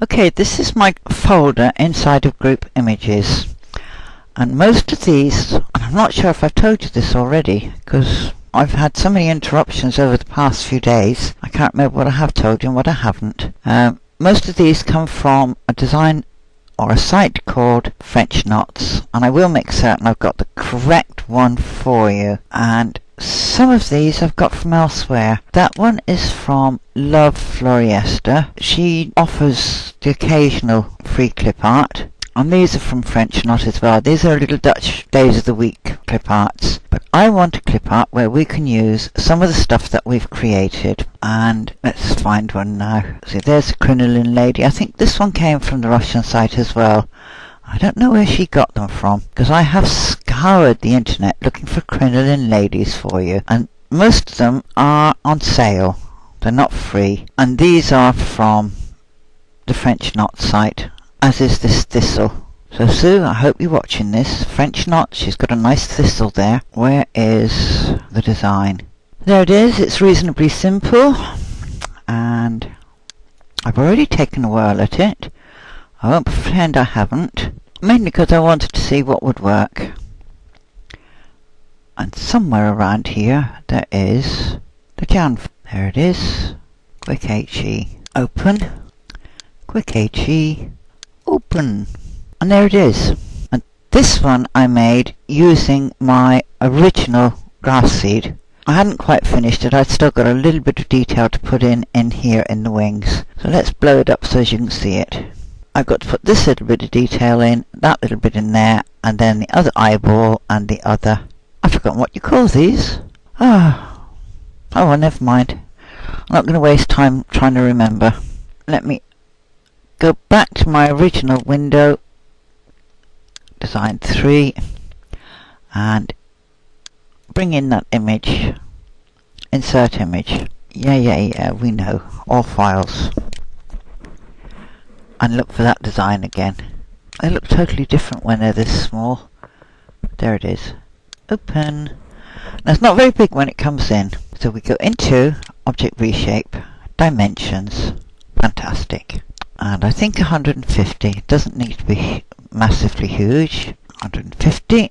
Okay, this is my folder inside of group images, and most of these, and I'm not sure if I've told you this already because I've had so many interruptions over the past few days, I can't remember what I have told you and what I haven't. Most of these come from a design or a site called French Knots, and I will make certain I've got the correct one for you. And some of these I've got from elsewhere. That one is from Love Floriesta. She offers the occasional free clip art. And these are from French Knot as well. These are little Dutch days of the week clip arts. But I want a clip art where we can use some of the stuff that we've created. And let's find one now. See, there's a crinoline lady. I think this one came from the Russian site as well. I don't know where she got them from, because I have scoured the internet looking for crinoline ladies for you, and most of them are on sale. They're not free. And these are from the French Knot site, as is this thistle. So Sue, I hope you're watching this. French Knot, she's got a nice thistle there. Where is the design? There it is. It's reasonably simple, and I've already taken a whirl at it. I won't pretend I haven't, mainly because I wanted to see what would work. And somewhere around here there is the jam. There it is. Quick HE. Open. Quick HE. Open. And there it is. And this one I made using my original grass seed. I hadn't quite finished it. I'd still got a little bit of detail to put in here in the wings. So let's blow it up so as you can see it. I've got to put this little bit of detail in, that little bit in there, and then the other eyeball and the other. I've forgotten what you call these. Oh well, never mind. I'm not going to waste time trying to remember. Let me go back to my original window, design 3, and bring in that image. Insert image. Yeah, we know. All files. And look for that design again. They look totally different when they're this small. There it is. Open. Now it's not very big when it comes in. So we go into Object Reshape, Dimensions. Fantastic. And I think 150. It doesn't need to be massively huge. 150.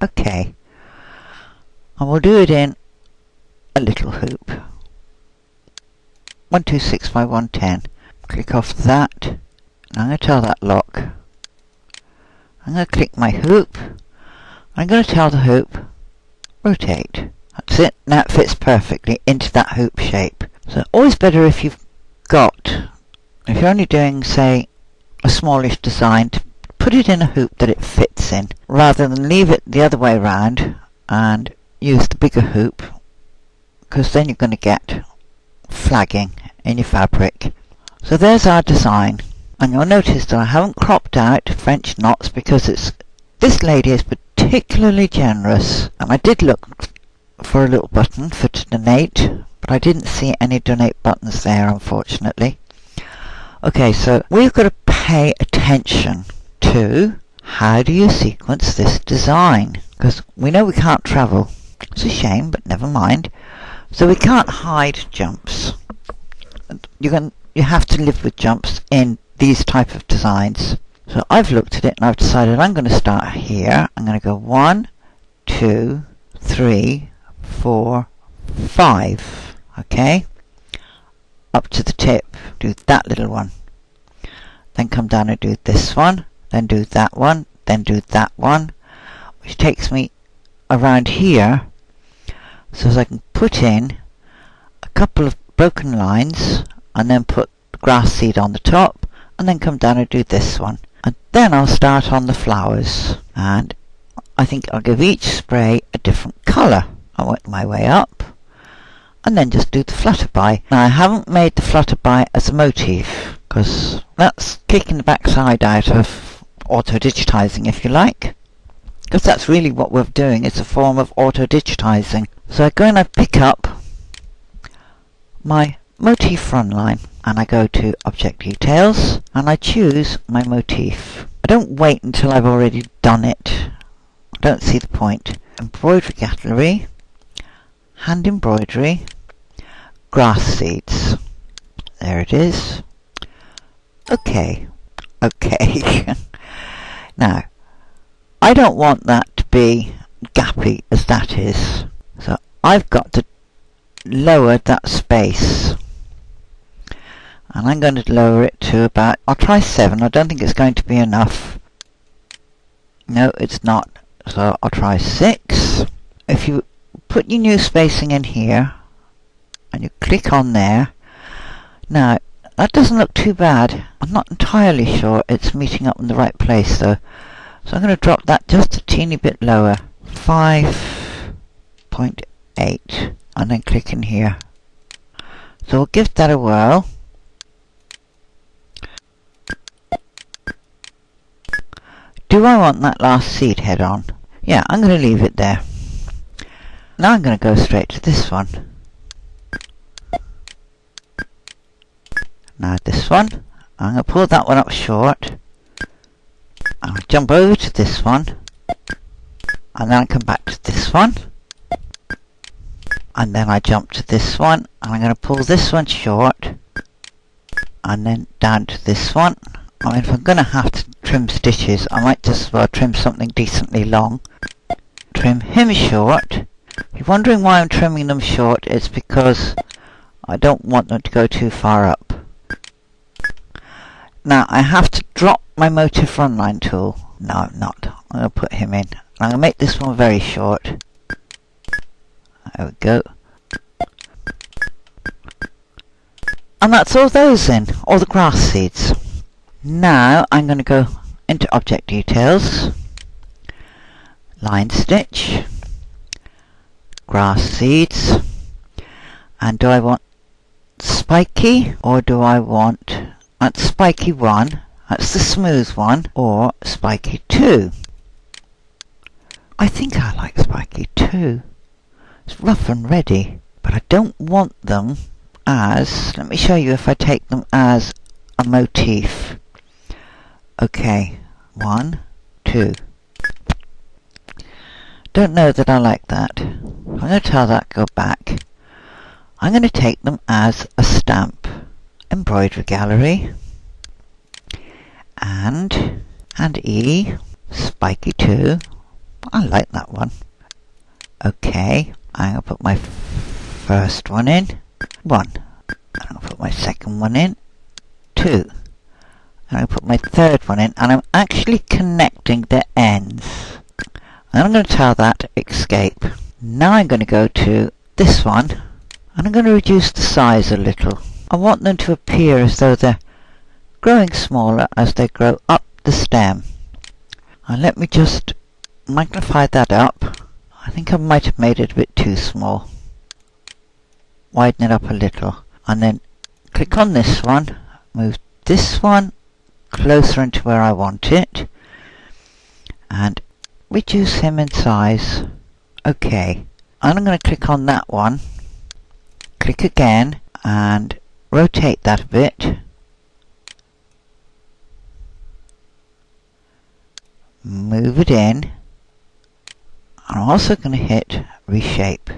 Okay. And we'll do it in a little hoop. 126 by 110. Click off that, and I'm going to tell that lock. I'm going to click my hoop. I'm going to tell the hoop, rotate. That's it. Now it fits perfectly into that hoop shape. So always better if you're only doing, say, a smallish design, to put it in a hoop that it fits in, rather than leave it the other way around and use the bigger hoop, because then you're going to get flagging in your fabric. So there's our design, and you'll notice that I haven't cropped out French Knots because this lady is particularly generous, and I did look for a little button for to donate, but I didn't see any donate buttons there, unfortunately. Okay, so we've got to pay attention to how do you sequence this design, because we know we can't travel. It's a shame, but never mind. So we can't hide jumps. You have to live with jumps in these type of designs. So I've looked at it and I've decided I'm going to start here. I'm going to go 1, 2, 3, 4, 5. Okay? Up to the tip. Do that little one. Then come down and do this one. Then do that one. Then do that one. Which takes me around here. So as I can put in a couple of broken lines, and then put the grass seed on the top, and then come down and do this one. And then I'll start on the flowers. And I think I'll give each spray a different colour. I'll work my way up, and then just do the flutterby. Now I haven't made the flutterby as a motif, because that's kicking the backside out of auto-digitizing, if you like. Because that's really what we're doing, it's a form of auto-digitizing. So I go and I pick up my motif run line, and I go to Object Details, and I choose my motif. I don't wait until I've already done it. I don't see the point. Embroidery Gallery, Hand Embroidery, Grass Seeds. There it is. Okay, okay. Now, I don't want that to be gappy as that is. So I've got to lower that space. And I'm going to lower it to about, I'll try 7. I don't think it's going to be enough. No, it's not. So I'll try 6. If you put your new spacing in here, and you click on there, now that doesn't look too bad. I'm not entirely sure it's meeting up in the right place though. So I'm going to drop that just a teeny bit lower. 5.8. And then click in here. So we'll give that a whirl. Do I want that last seed head on? Yeah, I'm going to leave it there. Now I'm going to go straight to this one. Now this one, I'm going to pull that one up short. I'll jump over to this one. And then I come back to this one. And then I jump to this one. And I'm going to pull this one short. And then down to this one. I mean, if I'm going to have to trim stitches, I might just as well trim something decently long. Trim him short. If you're wondering why I'm trimming them short, it's because I don't want them to go too far up. Now, I have to drop my motif run line tool. No, I'm not. I'm going to put him in. I'm going to make this one very short. There we go. And that's all those in, all the grass seeds. Now I'm going to go into Object Details, Line Stitch, Grass Seeds, and do I want spiky or do I want that's spiky 1, that's the smooth one, or spiky 2? I think I like spiky 2. It's rough and ready, but I don't want them as, let me show you if I take them as a motif. Okay, 1, 2. Don't know that I like that. I'm going to tell that go back. I'm going to take them as a stamp. Embroidery Gallery. And E. Spiky 2. I like that one. Okay, I'm going to put my first one in. 1. I'm going to put my second one in. 2. And I put my third one in, and I'm actually connecting the ends. And I'm going to tell that escape. Now I'm going to go to this one, and I'm going to reduce the size a little. I want them to appear as though they're growing smaller as they grow up the stem. And let me just magnify that up. I think I might have made it a bit too small. Widen it up a little, and then click on this one, move this one closer into where I want it, and reduce him in size. Okay, and I'm going to click on that one, click again, and rotate that a bit. Move it in. I'm also going to hit reshape.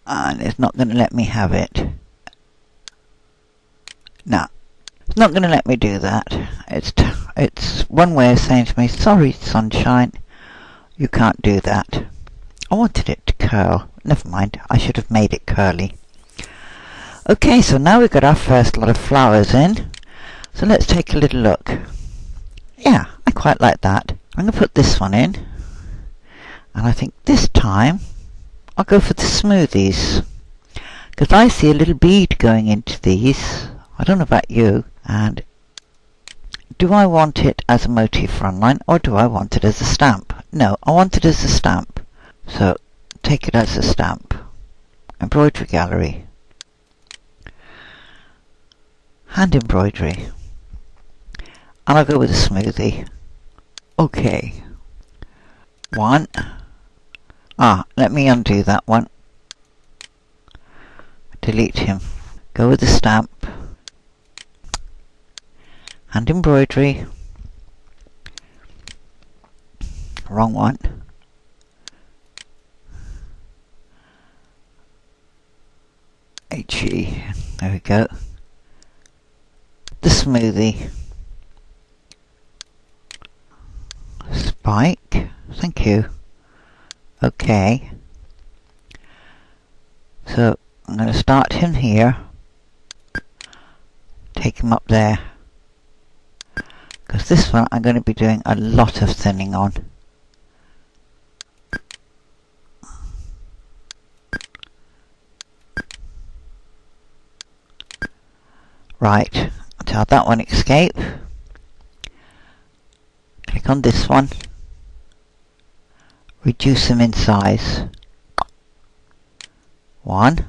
And it's not going to let me have it. No, it's not going to let me do that. It's one way of saying to me, sorry sunshine, you can't do that. I wanted it to curl. Never mind, I should have made it curly. Okay, so now we've got our first lot of flowers in. So let's take a little look. Yeah, I quite like that. I'm going to put this one in. And I think this time I'll go for the smoothies, because I see a little bead going into these. I don't know about you. And do I want it as a motif run line, or do I want it as a stamp? No, I want it as a stamp. So take it as a stamp. Embroidery Gallery. Hand embroidery. And I'll go with a smoothie. Okay. 1. Let me undo that one. Delete him. Go with the stamp. Hand embroidery. Wrong one. peachy. There we go. The smoothie. Spike. Thank you. Okay. So I'm going to start him here. Take him up there. Because this one I'm going to be doing a lot of thinning on. Right, tell that one escape. Click on this one. Reduce them in size. 1.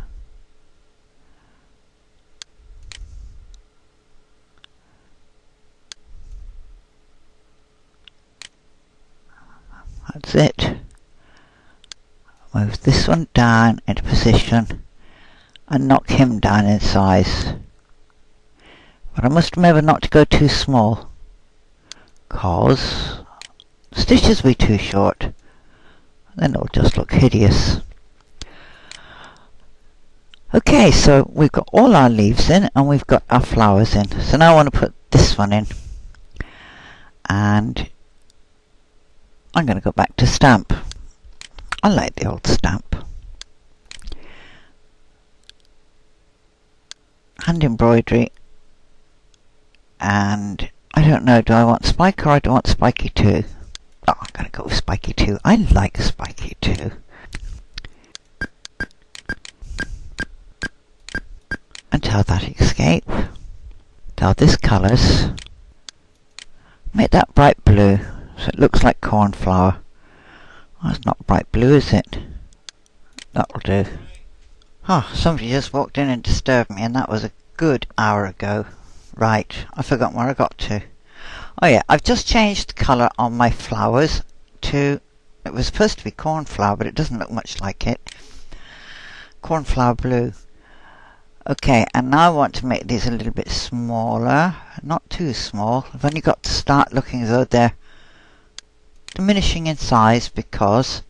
That's it. Move this one down into position and knock him down in size. But I must remember not to go too small, cause stitches will be too short, then it'll just look hideous. Okay, so we've got all our leaves in and we've got our flowers in. So now I want to put this one in. And I'm going to go back to stamp. I like the old stamp. Hand embroidery. And I don't know, do I want Spike or do I want Spiky 2? Oh, I'm going to go with Spiky 2. I like Spiky 2. And tell that escape. Tell this colours. Make that bright blue so it looks like cornflower. Oh, it's not bright blue, is it? That'll do. Oh, somebody just walked in and disturbed me, and that was a good hour ago. Right, I've forgotten where I got to. Oh yeah, I've just changed the colour on my flowers to, it was supposed to be cornflower, but it doesn't look much like it. Cornflower blue. Okay, and now I want to make these a little bit smaller, not too small. I've only got to start looking as though they're diminishing in size, because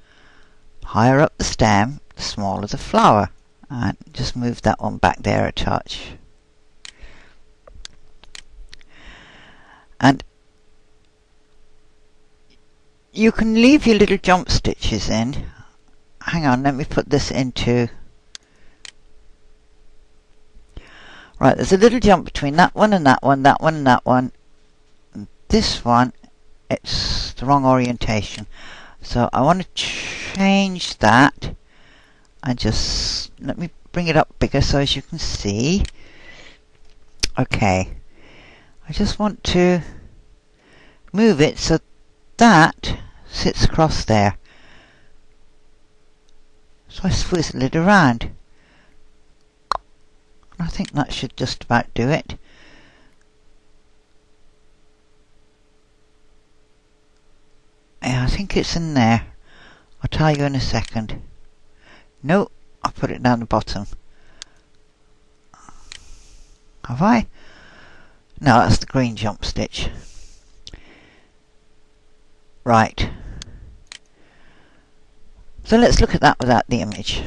higher up the stem, the smaller the flower. And just move that one back there a touch. And you can leave your little jump stitches in. Hang on, let me put this into... Right, there's a little jump between that one and that one, that one and that one. And this one, it's the wrong orientation. So I want to change that and just let me bring it up bigger so as you can see. Okay. I just want to move it so that sits across there. So I swizzle it around. I think that should just about do it. Yeah, I think it's in there. I'll tell you in a second. No, I'll put it down the bottom. Have I? No, that's the green jump stitch. Right. So let's look at that without the image.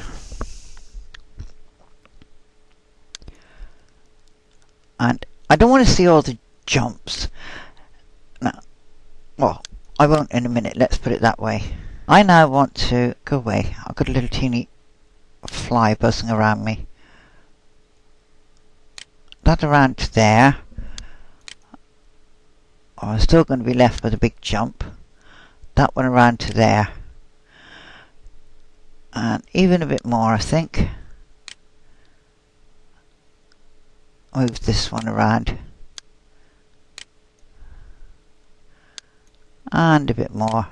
And I don't want to see all the jumps. Now, well, I won't in a minute, let's put it that way. I now want to go away. I've got a little teeny fly buzzing around me. That around to there. I'm still going to be left with a big jump. That one around to there. And even a bit more, I think. Move this one around. And a bit more.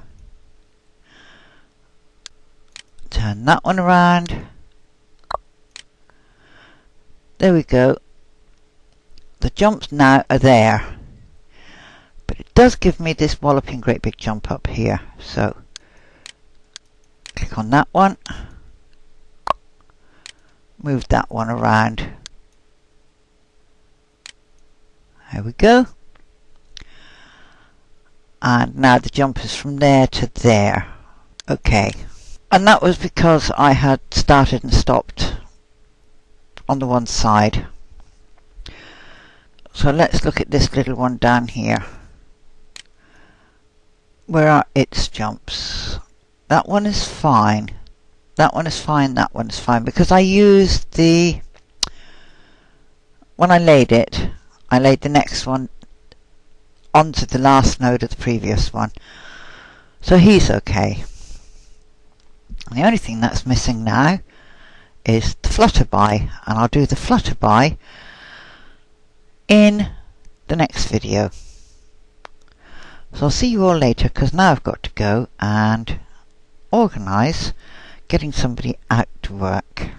Turn that one around. There we go. The jumps now are there. But it does give me this walloping great big jump up here. So, click on that one. Move that one around. There we go. And now the jump is from there to there. Okay. And that was because I had started and stopped on the one side. So let's look at this little one down here. Where are its jumps? That one is fine. That one is fine, that one is fine, because I used when I laid it, I laid the next one onto the last node of the previous one. So he's okay. The only thing that's missing now is the flutterby, and I'll do the flutterby in the next video. So I'll see you all later, because now I've got to go and organise getting somebody out to work.